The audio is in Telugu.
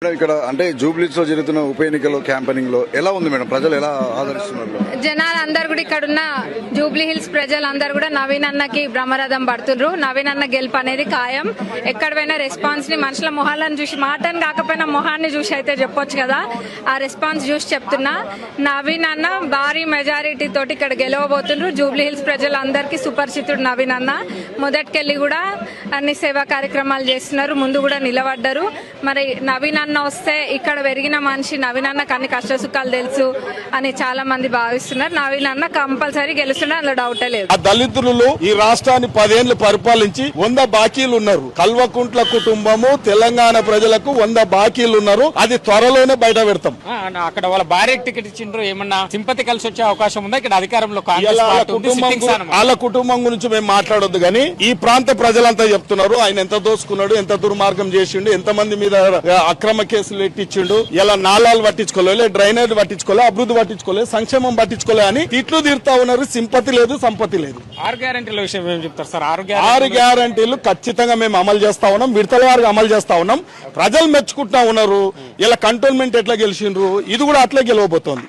ఇక్కడ అంటే జూబ్లీస్ లో జరుగుతున్న ఉప ఎన్నికల్లో క్యాంపెయినింగ్ లో ఎలా ఉంది మేడం? ప్రజలు ఎలా ఆదరిస్తున్నారు? జనాలు అందరు కూడా ఇక్కడ ఉన్న జూబ్లీ హిల్స్ ప్రజలందరూ కూడా నవీన్ అన్నకి బ్రహ్మరథం పడుతుండ్రు. నవీన్ అన్న గెలుపు అనేది ఖాయం. ఎక్కడ పోయినా రెస్పాన్స్ ని మనుషుల మొహాలను చూసి, మాటని కాకపోయినా మొహాన్ని చూసి అయితే చెప్పొచ్చు కదా. ఆ రెస్పాన్స్ చూసి చెప్తున్నా, నవీన్ అన్న భారీ మెజారిటీ తోటి ఇక్కడ గెలవబోతుండ్రు. జూబ్లీ హిల్స్ ప్రజలందరికీ సుపరిచితుడు నవీన్ అన్న. మొదటికెళ్లి కూడా అన్ని సేవా కార్యక్రమాలు చేస్తున్నారు, ముందు కూడా నిలబడ్డారు. మరి నవీన్ అన్న వస్తే ఇక్కడ పెరిగిన మనిషి నవీన్ అన్నకు అన్ని కష్ట సుఖాలు తెలుసు అని చాలా మంది భావిస్తున్నారు. నవీన్ అన్న కంపల్సరీ గెలుస్తున్నారు, అందులో డౌటే లేదు. దళితులు ఈ రాష్ట్రాన్ని 10 ఏళ్లు పరిపాలించి 100 బాకీలు ఉన్నారు. కల్వకుంట్ల కుటుంబము తెలంగాణ ప్రజలకు 100 బాకీలు ఉన్నారు. అది త్వరలోనే బయట పెడతాం. అక్కడ వాళ్ళ భార్యకు టికెట్ ఇచ్చిండ్రు, ఏమన్నా సింపతి కలిసి వచ్చే అవకాశం ఉందా? ఇక్కడ అధికారంలో వాళ్ళ కుటుంబం గురించి మేము మాట్లాడొద్దు, కానీ ఈ ప్రాంత ప్రజలంతా చెప్తున్నారు ఆయన ఎంత దోసుకున్నాడు, ఎంత దుర్మార్గం చేసిండు, ఎంత మంది మీద అక్రమ కేసులు ఎట్టించిండు, ఇలా నాలాలు పట్టించుకోలేదు, డ్రైనేజ్ పట్టించుకోలే, అభివృద్ధి పట్టించుకోలేదు, సంక్షేమం పట్టించుకోలే అని తిట్లు తీరుతా ఉన్నారు. సింపతి లేదు, సంపతి లేదు. 6 గ్యారెంటీల విషయం ఏం చెప్తారు సార్? 6 గ్యారెంటీలు ఖచ్చితంగా మేము అమలు చేస్తా ఉన్నాం, విడతల వారికి అమలు చేస్తా ఉన్నాం. ప్రజలు మెచ్చుకుంటా ఉన్నారు. ఇలా కంటోన్మెంట్ ఎట్లా గెలిచిండ్రు, ఇది కూడా అట్లే గెలవబోతోంది.